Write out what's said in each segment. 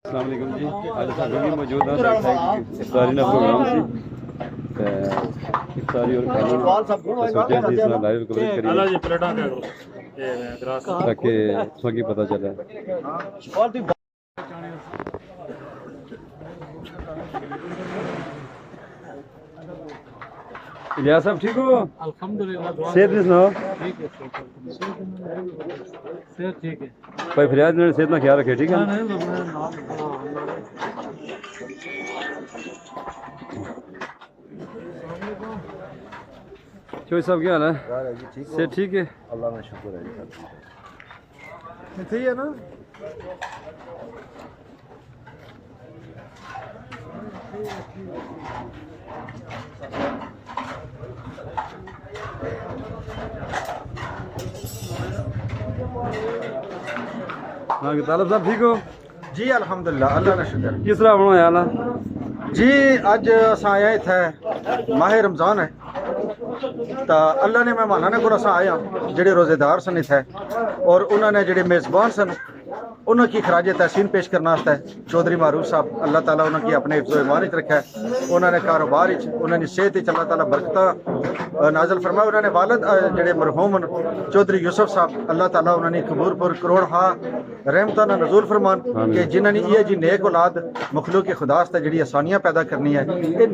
अस्सलाम वालेकुम जी। आज असां भी मौजूद हैं इफ्तारी ना प्रोग्राम सी इफ्तारी और खाना सोचा सी इसमें लाइव कवरेज करिए ताकि सबकी पता चले। इलियास साहब ठीक हो? अल्हम्दुलिल्लाह। सेहत नहीं सुनाओ? ठीक है, सेहत ठीक है। भाई फरियाद ने सेहत ना ख्याल रखे, ठीक है? चोई साहब क्या हाल है? सेहत ठीक है? अल्लाह का शुक्र है। सही है ना? हाँ तालब साहब ठीक हो? जी अल्हम्दुलिल्लाह, अल्लाह का शुक्र। किस तरह बनाया हाल जी अज असां आए थे, माह रमज़ान है तो अल्लाह ने मेहमाना ने को असां आया जेडे रोजेदार सन इत्थे और उन्होंने जेडे मेज़बान सन उन्होंने खराज तहसीन पेश करने वास्ते चौधरी मारूफ साहब अल्लाह ताला उन्होंने अपने हिफ्ज़ो ईमान रखा है। उन्होंने कारोबार उन्होंने सेहत अल्लाह ताला बरकत नाजल फरमाए। उन्होंने वालद जेडे मरहूम चौधरी यूसुफ साहब अल्लाह ताला उन्होंने कबूरपुर करोड़ हा रहमतां दा नज़ूल फरमान कि जिन्होंने ये जी नेक औलाद मखलूक के खुदा वास्ते जी आसानियाँ पैदा करनी है। ये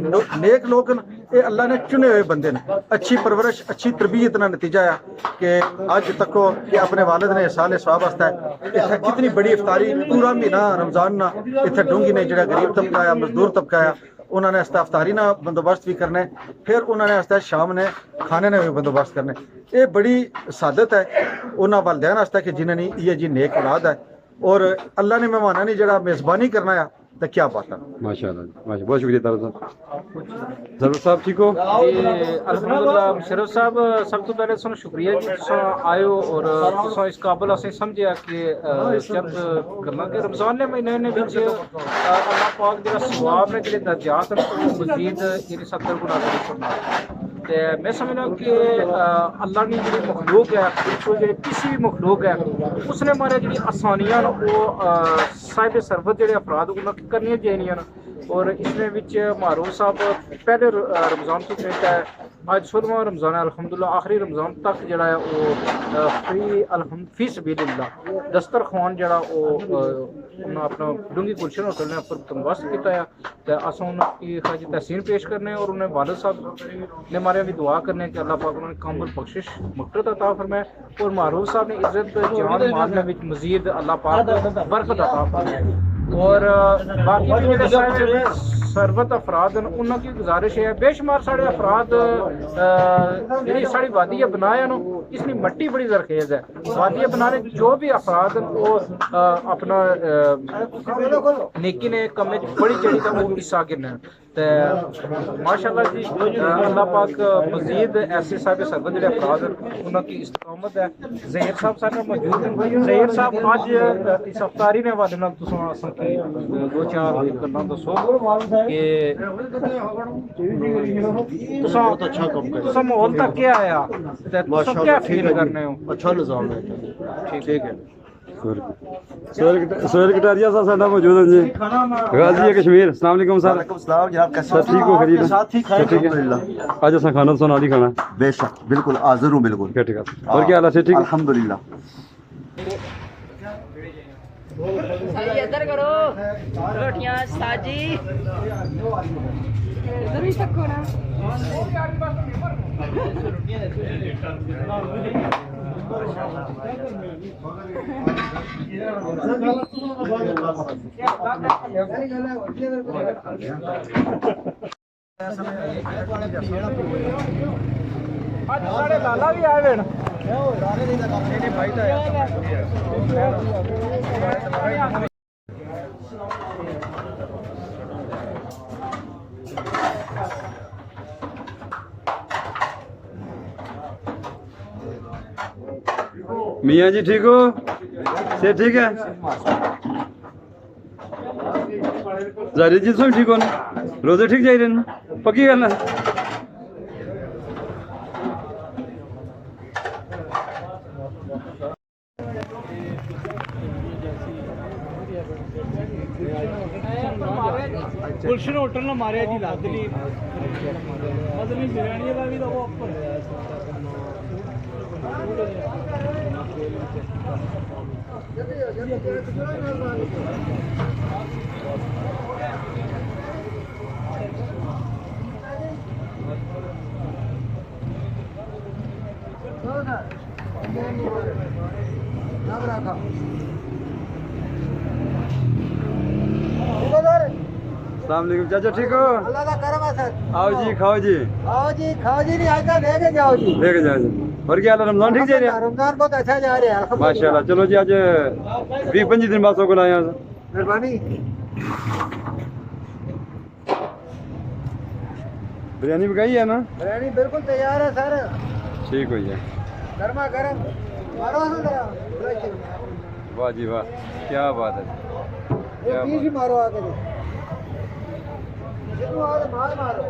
नेक लोग ये अल्लाह ने चुने हुए बंदे ने, अच्छी परवरिश अच्छी तरबियत का नतीजा है कि अज तको कि अपने वालिद ने साले स्वाब वास्ते इत्थे कितनी बड़ी इफ्तारी पूरा महीना रमज़ान ना इत्थे डूंगी ने जो गरीब तबका आया मजदूर तबका आया उन्होंने इसका अफ्तारी ना बंदोबस्त भी करने, फिर उन्होंने इसका शाम ने खाने ने भी बंदोबस्त करने। ये बड़ी सादत है उन्होंने वालदैन वास्ते कि जिन्होंने ये जी नेक औलाद है और अल्लाह ने मेहमाना ने जरा मेज़बानी करना है तो क्या बात है। माशाल्लाह माशा बहुत शुक्रिया तालब साहब। जरूर साहब ठीक हो? अल्हम्दुलिल्लाह मुशर्रफ साहब सब तो पहले सुनो शुक्रिया जी तुसा आयो और तुसा इस काबिल असें समझिया कि जब करना कि रमज़ान ने महीने ने विच अल्लाह पाक जेड़ा सवाब ने जेड़े दर्जात न वो मजीद जेड़ी 70 गुना करी फरमा। ते मैं समझना कि अल्लाह ने जेड़ी मखलूक है जेड़ी किसी भी मखलूक है उसने मारे जेड़ी आसानियां न वो साहिब सरबत जेड़े अफराद उन्हें करनी चाहिए और इसमें विच मारूफ साहब पहले रमज़ान की चुनता है आज 16वां रमज़ान है अल्हम्दुलिल्लाह आखिरी रमज़ान तक जड़ा है वो फ्री फी सबीलिल्लाह दस्तरखान जड़ा वो अपना डूंगी गुलशन होटल ने पर बंदोबस्त किया है तो अस उनकी खराज तहसीन पेश करने और उन्हें वालिद साहब ने मारे भी दुआ करने कि अल्लाह पाक उन्होंने कामल बख्शिश मग़फ़िरत अता फरमाए और मारूफ साहब ने इज्जत जान माल में मज़ीद अल्लाह पाक बरकत अता फरमाए और बाकी सरबत अफराद उनकी गुजारिश है बेशुमार साढ़े अफराद जी साड़ी वादिया बनाया नो इसकी मट्टी बड़ी जरखेज है वादिया बनाने जो भी अफराद वो अपना नेकी ने कम बड़ी चढ़ी का वो हिस्सा गिरना तो माशाल्लाह जी अल्लाह पाक मजीद ऐसे साहब सरबत जो अफराद उनकी इस्तकामत है। ज़हीर साहब सारे मौजूद हैं। ज़हीर साहब आज इस अफ्तारी ने वाले नाल तुसां दो चार करना दसो कि बहुत अच्छा काम कर तुसां माहौल तक क्या आया ते तुसां क्या फील करने हो? अच्छा निज़ाम है ठीक है। सोहेल कटारिया साहब साडा मौजूद हैं जी गाजी कश्मीर। अस्सलाम वालेकुम सर। वालेकुम सलाम जनाब, कैसे सर ठीक हो? खरीद साथ ही खाए अल्हम्दुलिल्लाह। आज असा खाना सुना नहीं खाना बेशक बिल्कुल हाजिर हूं बिल्कुल ठीक है। और क्या हाल है? ठीक अल्हम्दुलिल्लाह। इधर करो रोटियां साजी इधर भी तक ना आज साढ़े लाला भी आए हैं मियाँ जी ठीक हो? से ठीक है? जारी जी तुम ठीक हो ना? रोजे ठीक जा रहे हैं? पक्की गल है? ਗੁਲਸ਼ਨ ਹੋਟਲ ਨਾਲ ਮਾਰਿਆ ਜੀ ਲੱਦਲੀ ਮਦਨੀ ਬਿਰਿਆਨੀ ਦਾ ਵੀ ਤਾਂ ਉਹ ਉੱਪਰ अस्सलाम वालेकुम चाचा, ठीक हो? अल्लाह का करम है सर। आओ जी, खाओ जी, खाओ जी नहीं आज लेके जाओ जी। लेके जाओ जी। और क्या हाल है, रमजान ठीक जा रहा है? रमजान बहुत अच्छा जा रहा है माशाल्लाह। चलो जी, आज 20-25 दिन बाद को लाया मेहरबानी। बिरयानी पकाई है ना? बिरयानी बिल्कुल तैयार है सर, ठीक हुई है। गर्मा गर्म। मारो वाह जी वाह, क्या बात है, क्या बात है। मारो आके मारो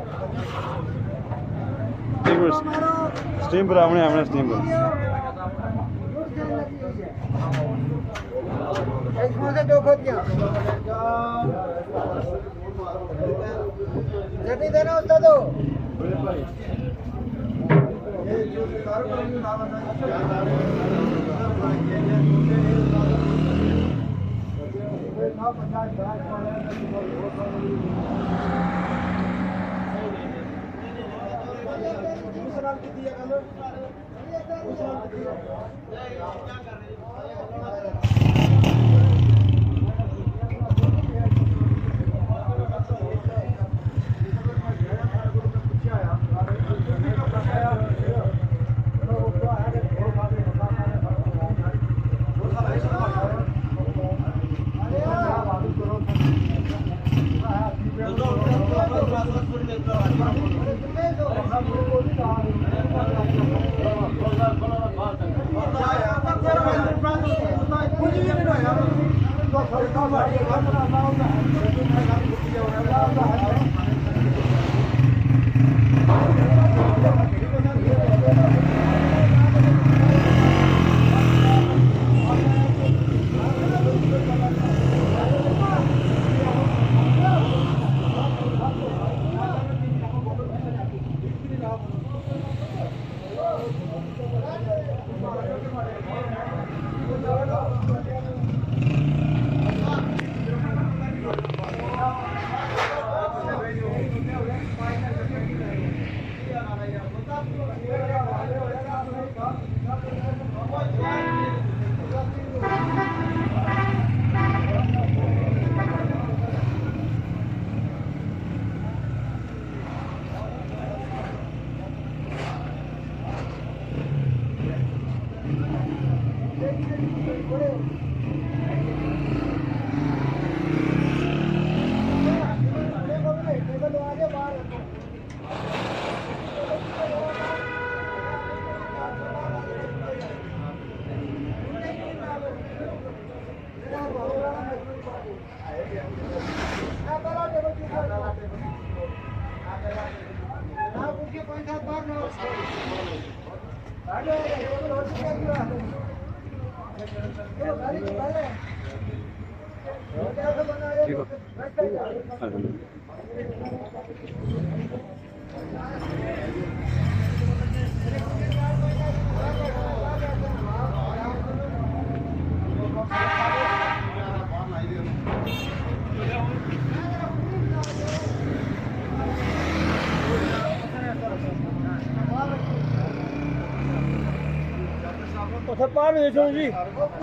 स्टीम पर आमने स्टीम पर इसमें से 2 खोतियां चटनी देना उसका दो।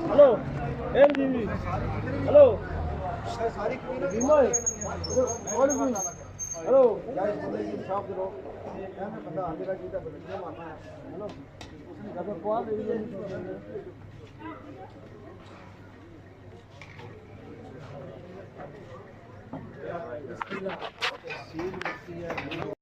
Hello hello hello